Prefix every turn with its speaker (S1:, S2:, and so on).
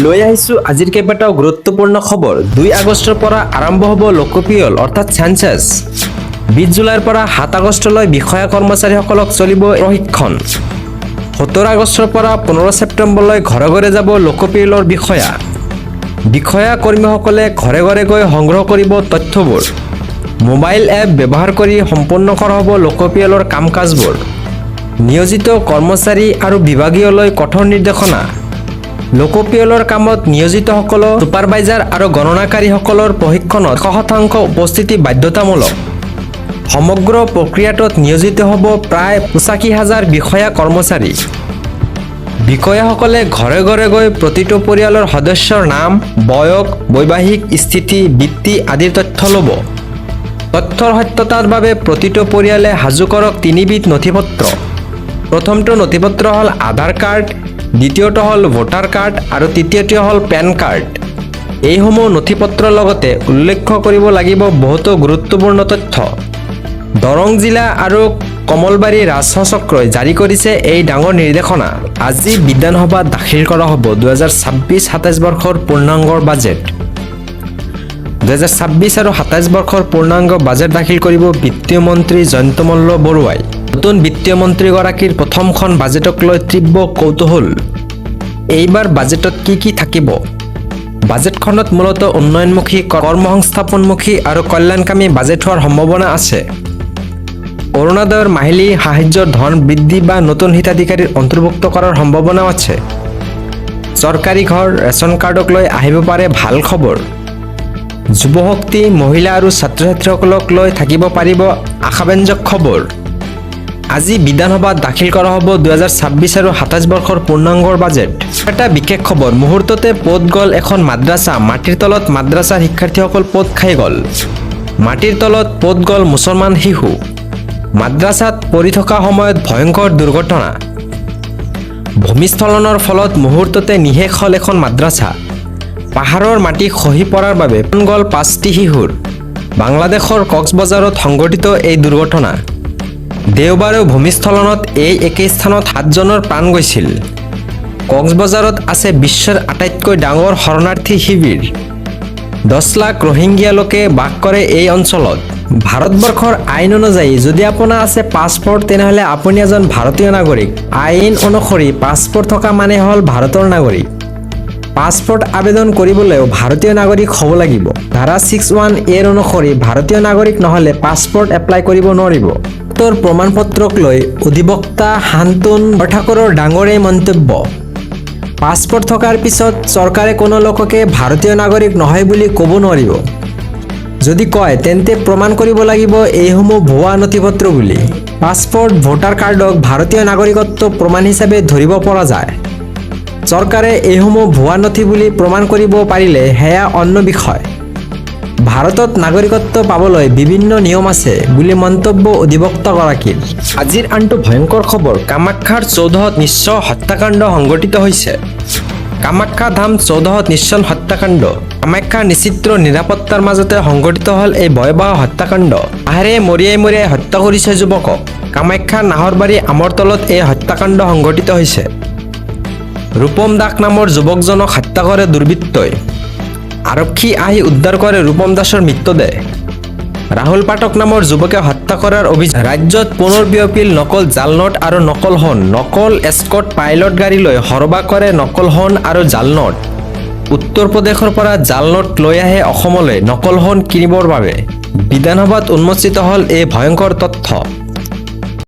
S1: লৈ আহিছো আজিৰ কেইবাটাও গুৰুত্বপূৰ্ণ খবৰ। 2 আগষ্টৰ পৰা আৰম্ভ হ'ব লোকপিয়ল অৰ্থাৎ সেন্সাছ। 20 জুলাইৰ পৰা 7 আগষ্টলৈ বিষয়া কৰ্মচাৰীসকলক চলিব প্ৰশিক্ষণ। 17 আগষ্টৰ পৰা 15 ছেপ্টেম্বৰলৈ ঘৰে ঘৰে যাব লোকপিয়লৰ বিষয়া কৰ্মীসকলে ঘৰে ঘৰে গৈ সংগ্ৰহ কৰিব তথ্যবোৰ। মোবাইল এপ ব্যৱহাৰ কৰি সম্পন্ন কৰা হ'ব লোকপিয়লৰ কাম-কাজবোৰ। নিয়োজিত কৰ্মচাৰী আৰু বিভাগীয়লৈ কঠোৰ নিৰ্দেশনা। লোকপিয়লৰ কামত নিয়োজিতসকলৰ ছুপাৰভাইজাৰ আৰু গণনাকাৰীসকলৰ প্ৰশিক্ষণত 100% উপস্থিতি বাধ্যতামূলক। সমগ্ৰ প্ৰক্ৰিয়াটোত নিয়োজিত হ'ব প্ৰায় 85,000 বিষয়া কৰ্মচাৰী। বিষয়াসকলে ঘৰে ঘৰে গৈ প্ৰতিটো পৰিয়ালৰ সদস্যৰ নাম, বয়স, বৈবাহিক স্থিতি, বৃত্তি আদিৰ তথ্য ল'ব। তথ্যৰ সত্যতাৰ বাবে প্ৰতিটো পৰিয়ালে সাজু কৰক 3 বিধ নথিপত্ৰ। প্ৰথমটো নথিপত্ৰ হ'ল আধাৰ কাৰ্ড, দ্বিতীয়টো হ'ল ভোটাৰ কাৰ্ড আৰু তৃতীয়টো হ'ল পেন কাৰ্ড। এইসমূহ নথিপত্ৰৰ লগতে উল্লেখ কৰিব লাগিব বহুতো গুৰুত্বপূৰ্ণ তথ্য। দৰং জিলা আৰু কমলবাৰী ৰাজহ চক্ৰই জাৰি কৰিছে এই ডাঙৰ নিৰ্দেশনা। আজি বিধানসভাত দাখিল কৰা হ'ব 2026-27 বৰ্ষৰ পূৰ্ণাংগৰ বাজেট। 2026 আৰু 27 বৰ্ষৰ পূৰ্ণাংগ বাজেট দাখিল কৰিব বিত্তীয় মন্ত্ৰী জয়ন্ত মল্ল বৰুৱাই। নতুন বিত্তীয় মন্ত্ৰীগৰাকীৰ প্ৰথমখন বাজেটক লৈ তীব্ৰ কৌতূহল। এইবাৰ বাজেটত কি থাকিব? বাজেটখনত মূলতঃ উন্নয়নমুখী, কৰ্মসংস্থাপনমুখী আৰু কল্যাণকামী বাজেট হোৱাৰ সম্ভাৱনা আছে। অৰুণোদয়ৰ মাহিলী সাহায্যৰ ধন বৃদ্ধি বা নতুন হিতাধিকাৰীৰ অন্তৰ্ভুক্ত কৰাৰ সম্ভাৱনাও আছে। চৰকাৰী ঘৰ, ৰেচন কাৰ্ডক লৈ আহিব পাৰে ভাল খবৰ। যুৱশক্তি, মহিলা আৰু ছাত্ৰ-ছাত্ৰীসকলক লৈ থাকিব পাৰিব আশাব্যঞ্জক খবৰ। আজি বিধানসভাত দাখিল কৰা হ'ব 2026 আৰু 27 বৰ্ষৰ পূৰ্ণাংগৰ বাজেট। এটা বিশেষ খবৰ, মুহূৰ্ততে পদ গ'ল এখন মাদ্ৰাছা। মাটিৰ তলত মাদ্ৰাছাৰ শিক্ষাৰ্থীসকল পদ খাই গ'ল। মাটিৰ তলত পদ গ'ল মুছলমান শিশু। মাদ্ৰাছাত পঢ়ি থকা সময়ত ভয়ংকৰ দুৰ্ঘটনা। ভূমিস্খলনৰ ফলত মুহূৰ্ততে নিশেষ হ'ল এখন মাদ্ৰাছা। পাহাৰৰ মাটি খহি পৰাৰ বাবে প্ৰাণ গ'ল 5টি শিশুৰ। বাংলাদেশৰ কক্সবাজাৰত সংঘটিত এই দুৰ্ঘটনা। দেওবাৰেও ভূমিস্খলনত এই একেই স্থানত 7 জনৰ প্ৰাণ গৈছিল। কক্সবাজাৰত আছে বিশ্বৰ আটাইতকৈ ডাঙৰ শৰণাৰ্থী শিবিৰ। 10 লাখ ৰোহিংগীয়া লোকে বাস কৰে এই অঞ্চলত। ভাৰতবৰ্ষৰ আইন অনুযায়ী যদি আপোনাৰ আছে পাছপৰ্ট, তেনেহ'লে আপুনি এজন ভাৰতীয় নাগৰিক। আইন অনুসৰি পাছপৰ্ট থকা মানে হ'ল ভাৰতৰ নাগৰিক। পাছপৰ্ট আবেদন কৰিবলৈও ভাৰতীয় নাগৰিক হ'ব লাগিব। ধাৰা 61A অনুসৰি ভাৰতীয় নাগৰিক নহ'লে পাছপৰ্ট এপ্লাই কৰিব নোৱাৰিব। তোৰ প্ৰমাণপত্ৰক লৈ অধিবক্তা শান্তনু বৰঠাকুৰৰ ডাঙৰ এই মন্তব্য। পাছপৰ্ট থকাৰ পিছত চৰকাৰে কোনো লোককে ভাৰতীয় নাগৰিক নহয় বুলি ক'ব নোৱাৰিব। যদি কয় তেন্তে প্ৰমাণ কৰিব লাগিব এইসমূহ ভুৱা নথিপত্ৰ বুলি। পাছপৰ্ট, ভোটাৰ কাৰ্ডক ভাৰতীয় নাগৰিকত্ব প্ৰমাণ হিচাপে ধৰিব পৰা যায়। চৰকাৰে এইসমূহ ভুৱা নথি বুলি প্ৰমাণ কৰিব পাৰিলে সেয়া অন্য বিষয়। ভাৰতত নাগৰিকত্ব পাবলৈ বিভিন্ন নিয়ম আছে বুলি মন্তব্য অধিবক্তাগৰাকীৰ। আজিৰ আনটো ভয়ংকৰ খবৰ, কামাখ্যাৰ 14ত নিঃস্ব হত্যাকাণ্ড সংঘটিত হৈছে। কামাখ্যা ধাম 14ত নিঃস্ব হত্যাকাণ্ড। কামাখ্যাৰ নিশ্চিত নিৰাপত্তাৰ মাজতে সংঘটিত হ'ল এই ভয়াৱহ হত্যাকাণ্ড। পাহাৰে মৰিয়াই হত্যা কৰিছে যুৱকক। কামাখ্যাৰ নাহৰবাৰী আমৰতলত এই হত্যাকাণ্ড সংঘটিত হৈছে। ৰূপম দাস নামৰ যুৱকজনক হত্যা কৰে দুৰ্বৃত্তই। আৰক্ষী আহি উদ্ধাৰ কৰে ৰূপম দাসৰ মৃতদেহ। ৰাহুল পাঠক নামৰ যুৱকে হত্যা কৰাৰ অভিযোগ। ৰাজ্যত পুনৰ বিয়পিল নকল জাল নোট আৰু নকল সোণ। নকল এস্কট পাইলট গাড়ী লৈ সৰবৰাহ কৰে নকল সোণ আৰু জাল নোট। উত্তৰ প্ৰদেশৰ পৰা জাল নোট লৈ আহে অসমলৈ নকল সোণ কিনিবৰ বাবে। বিধানসভাত উন্মোচিত হ'ল এই ভয়ংকৰ তথ্য।